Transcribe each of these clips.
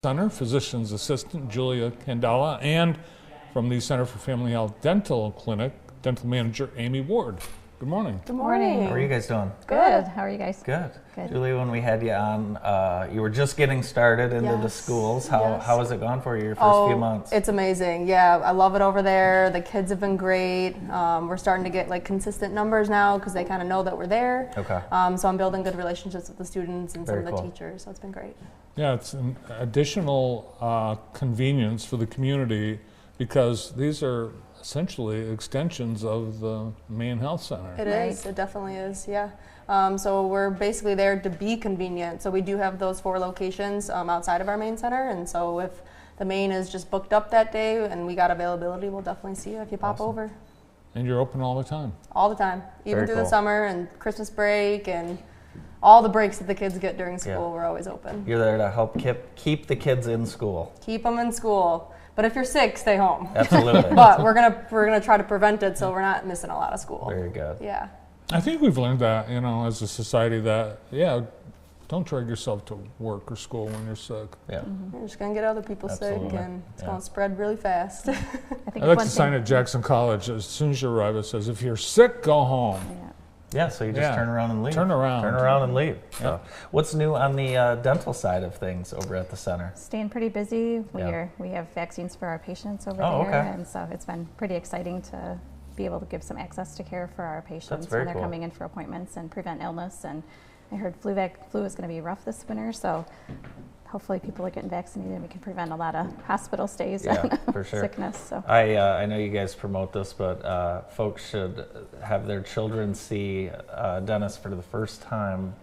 Center, Physician's Assistant Julia Candela, and from the Center for Family Health Dental Clinic, Dental Manager Amy Ward. Good morning. Good morning. How are you guys doing? Good. How are you guys? Good. Good. Julie, when we had you on, you were just getting started into the schools. How has it gone for you your first few months? It's amazing. Yeah, I love it over there. The kids have been great. We're starting to get like consistent numbers now because they kind of know that we're there. Okay. So I'm building good relationships with the students and some of the teachers. So it's been great. Yeah, it's an additional convenience for the community because these are essentially extensions of the main health center. It is. It definitely is. Yeah. So we're basically there to be convenient. So we do have those 4 locations outside of our main center, and so if the main is just booked up that day and we got availability, we'll definitely see you if you pop over. And you're open all the time? All the time, even through cool. the summer and Christmas break and all the breaks that the kids get during school. We're always open. You're there to help keep the kids in school. Keep them in school. But if you're sick, stay home. Absolutely. But we're gonna try to prevent it so we're not missing a lot of school. Very good. Yeah. I think we've learned that, as a society that, don't drag yourself to work or school when you're sick. Yeah. You're just gonna get other people sick, and it's gonna spread really fast. I like the sign at Jackson College. As soon as you arrive, it says, "If you're sick, go home." Yeah, so you just turn around and leave. Turn around and leave. So, what's new on the dental side of things over at the center? Staying pretty busy. We have vaccines for our patients over there, and so it's been pretty exciting to be able to give some access to care for our patients when they're coming in for appointments and prevent illness. And I heard flu is going to be rough this winter, so hopefully people are getting vaccinated and we can prevent a lot of hospital stays and for sure. sickness. So I know you guys promote this, but folks should have their children see a dentist for the first time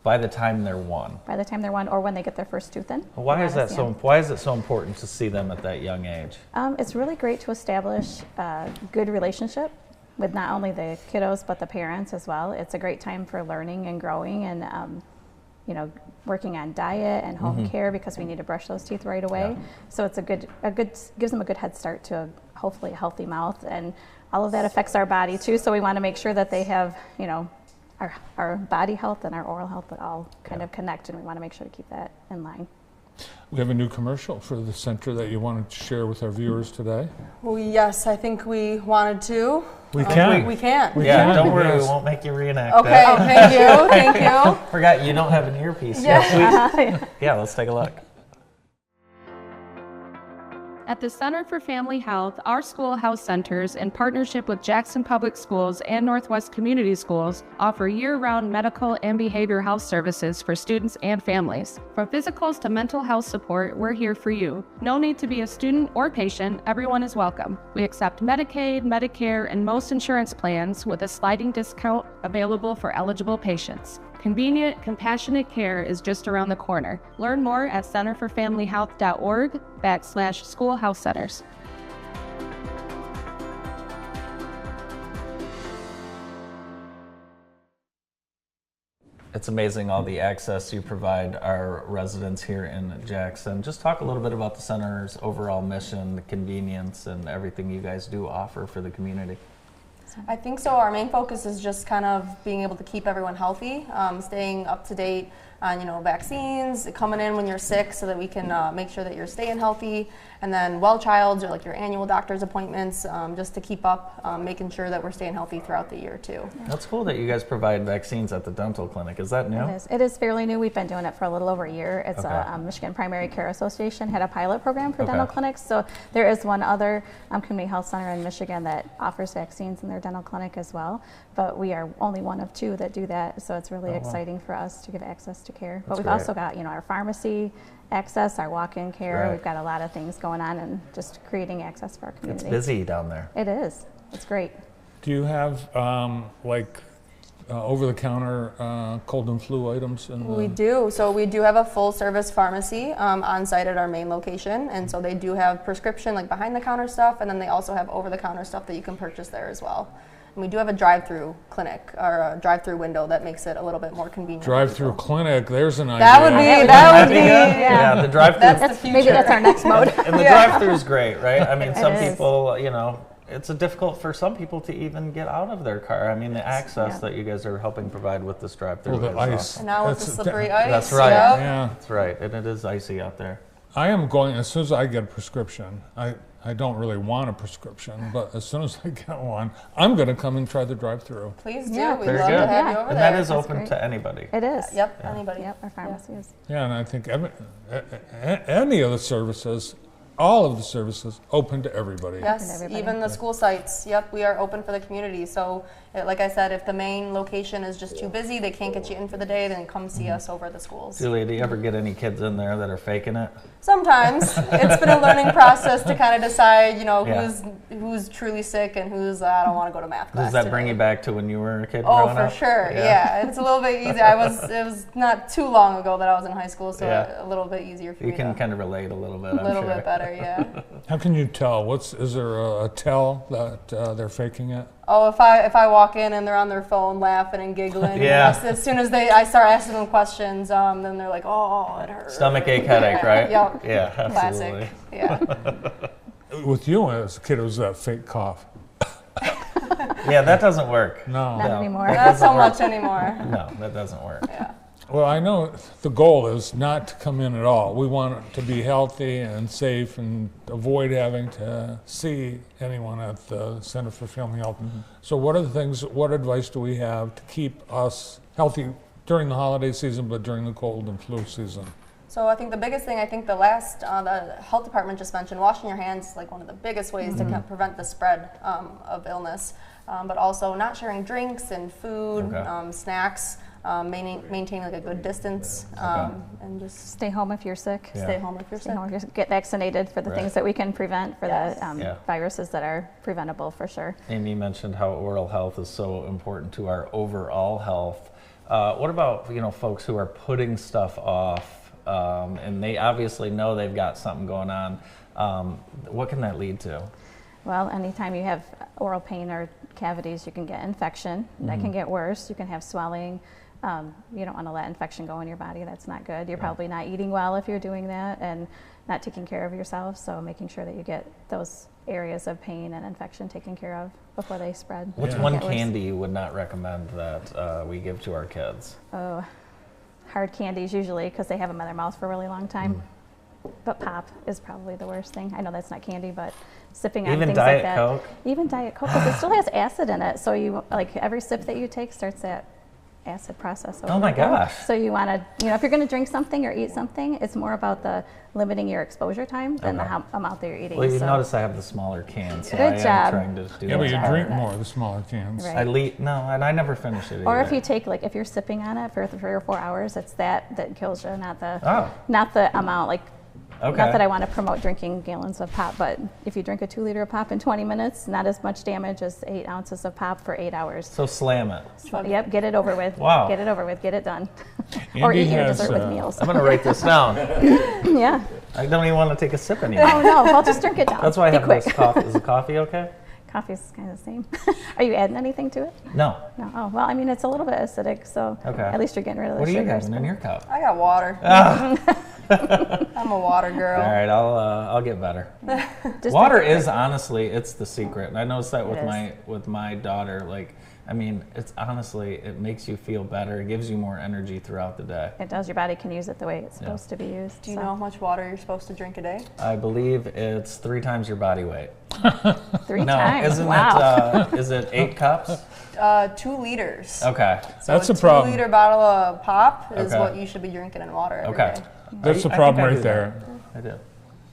by the time they're 1. By the time they're 1, or when they get their first tooth in. Why is that so? Why is it so important to see them at that young age? It's really great to establish a good relationship with not only the kiddos but the parents as well. It's a great time for learning and growing and working on diet and home care because we need to brush those teeth right away. So it's gives them a good head start to hopefully a healthy mouth, and all of that affects our body too. So we want to make sure that they have our body health and our oral health that all kind of connect, and we want to make sure to keep that in line. We have a new commercial for the center that you wanted to share with our viewers today. Well, yes, I think we wanted to. We can. We can. Don't worry, we won't make you reenact Okay, that. thank you, thank you. Forgot you don't have an earpiece. Yeah. Yeah, let's take a look. At the Center for Family Health, our schoolhouse centers, in partnership with Jackson Public Schools and Northwest Community Schools, offer year-round medical and behavioral health services for students and families. From physicals to mental health support, we're here for you. No need to be a student or patient, everyone is welcome. We accept Medicaid, Medicare, and most insurance plans with a sliding discount available for eligible patients. Convenient, compassionate care is just around the corner. Learn more at centerforfamilyhealth.org/schoolhouse centers. It's amazing all the access you provide our residents here in Jackson. Just talk a little bit about the center's overall mission, the convenience, and everything you guys do offer for the community. I think so. Our main focus is just kind of being able to keep everyone healthy, staying up to date on vaccines, coming in when you're sick so that we can make sure that you're staying healthy, and then well childs or like your annual doctor's appointments, just to keep up, making sure that we're staying healthy throughout the year too. That's cool that you guys provide vaccines at the dental clinic. Is that new? It is fairly new. We've been doing it for a little over a year. It's Michigan Primary Care Association had a pilot program for dental clinics. So there is one other community health center in Michigan that offers vaccines in their dental clinic as well. But we are only one of 2 that do that. So it's really exciting for us to give access to care. But we've also got our pharmacy access, our walk-in care. We've got a lot of things going on and just creating access for our community. It's busy down there. It is. It's great. Do you have over-the-counter cold and flu items? We do. So we do have a full-service pharmacy on site at our main location, and so they do have prescription, like behind-the-counter stuff, and then they also have over-the-counter stuff that you can purchase there as well. And we do have a drive-through clinic or a drive-through window that makes it a little bit more convenient. Drive-through clinic. There's an idea. That would be yeah. The drive-through. That's the future. Maybe that's our next mode. And the drive-through is great, right? I mean, some people, it's difficult for some people to even get out of their car. I mean, the access that you guys are helping provide with this drive-through. Well, the ice. And now with the slippery ice. That's right. Yeah. That's right. And it is icy out there. I am going, as soon as I get a prescription, I don't really want a prescription, but as soon as I get one, I'm going to come and try the drive-through. Please do. Yeah. We'd Very love good. to have you Yeah. over And there. that is That's open great. to anybody. It is. Yep, anybody. Yep, our pharmacy is. Yeah, and I think any of the services, all of the services, open to everybody. Yes, everybody. even the school sites. Yep, we are open for the community. So, like I said, if the main location is just too busy, they can't get you in for the day, then come see us over at the schools. Julia, do you ever get any kids in there that are faking it? Sometimes it's been a learning process to kind of decide, Yeah. who's truly sick and who's I don't want to go to math class. Does that bring today. you back to when you were a kid Oh, growing for up? sure. Yeah, it's a little bit easier. It was not too long ago that I was in high school, so Yeah. a little bit easier for You me can to kind of relate a little bit, a I'm little sure. bit better. Yeah. How can you tell? Is there a tell that they're faking it? Oh, if I walk in and they're on their phone laughing and giggling, Yeah. as soon as I start asking them questions, then they're like, oh, it hurts. Stomachache, headache, right? Yep. Yeah, absolutely. Classic. Yeah. With you as a kid, it was that fake cough. Yeah, that doesn't work. No. Not No. anymore. Not so much anymore. No, that doesn't work. Yeah. Well, I know the goal is not to come in at all. We want it to be healthy and safe and avoid having to see anyone at the Center for Family Health. So what advice do we have to keep us healthy during the holiday season, but during the cold and flu season? So I think the biggest thing, the health department just mentioned, washing your hands is like one of the biggest ways to prevent the spread of illness. But also not sharing drinks and food, Okay. snacks, maintain like a good distance, and just Stay home if you're sick. Yeah. stay home if you're Stay sick. home if you're get vaccinated for the Right. things that we can prevent for Yes. the Yeah. viruses that are preventable for sure. Amy mentioned how oral health is so important to our overall health. What about folks who are putting stuff off, and they obviously know they've got something going on? What can that lead to? Well, anytime you have oral pain or cavities, you can get infection. That can get worse. You can have swelling. You don't want to let infection go in your body. That's not good. You're probably not eating well if you're doing that and not taking care of yourself. So making sure that you get those areas of pain and infection taken care of before they spread. What's Yeah. one Get worse. candy you would not recommend that we give to our kids? Oh, hard candies usually because they have them in their mouth for a really long time. But pop is probably the worst thing. I know that's not candy, but sipping on Even things Diet like that. Coke? Even Diet Coke, because it still has acid in it. So you like every sip that you take starts that acid process. Oh my gosh. So you want to, if you're going to drink something or eat something, it's more about the limiting your exposure time than Okay. the amount that you're eating. Well, you so. notice I have the smaller cans, so Good I am job. trying to do Yeah, but you that. drink more, the smaller cans. Right. And I never finish it Or either. if you take if you're sipping on it for 3 or 4 hours, it's that kills you, not the Oh. not the amount. Okay. Not that I want to promote drinking gallons of pop, but if you drink a 2-liter of pop in 20 minutes, not as much damage as 8 ounces of pop for 8 hours. So slam it. Yep, get it over with. Wow. Get it over with. Get it done. Or Andy eat your has, dessert with meals. I'm going to write this down. Yeah. I don't even want to take a sip anymore. Oh no, well just drink it down. That's why I Be have quick. this coffee. Is the coffee okay? Coffee's kind of the same. Are you adding anything to it? No. No. Oh well, I mean it's a little bit acidic, so Okay. at least you're getting rid of the What are you sugars. having in your cup? I got water. Ah. I'm a water girl. All right, I'll get better. Just Water drink it is honestly, it's the secret. And I noticed that with It is. with my daughter. It's honestly, it makes you feel better. It gives you more energy throughout the day. It does. Your body can use it the way it's supposed to be used. Do you so. know how much water you're supposed to drink a day? I believe it's 3 times your body weight. 3 No, times. isn't Wow. it? Is it 8 cups? 2 liters. Okay. So That's a the problem. 2-liter bottle of pop is Okay. what you should be drinking in water every Okay. day. That's the I problem think I right do there. I do.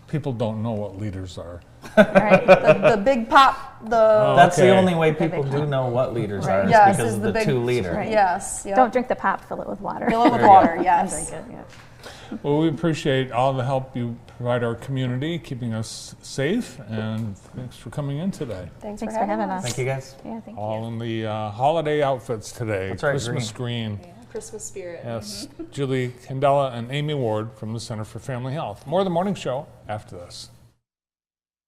People don't know what liters are. All right. The big pop, That's Okay. the only way people big do cup. know what liters Right. are, is Yes, because is of the the big- 2 liter. Right. yes. Yep. Don't drink the pop. Fill it with water. Fill it with Very water, good. And yes. drink it. Yeah. Well, we appreciate all the help you provide our community, keeping us safe, and thanks for coming in today. Thanks Thanks for having us. Thank you, guys. Yeah. Thank you. All in the holiday outfits today. That's right, Christmas green. Christmas spirit. Yes, Julie Candela and Amy Ward from the Center for Family Health. More of the morning show after this.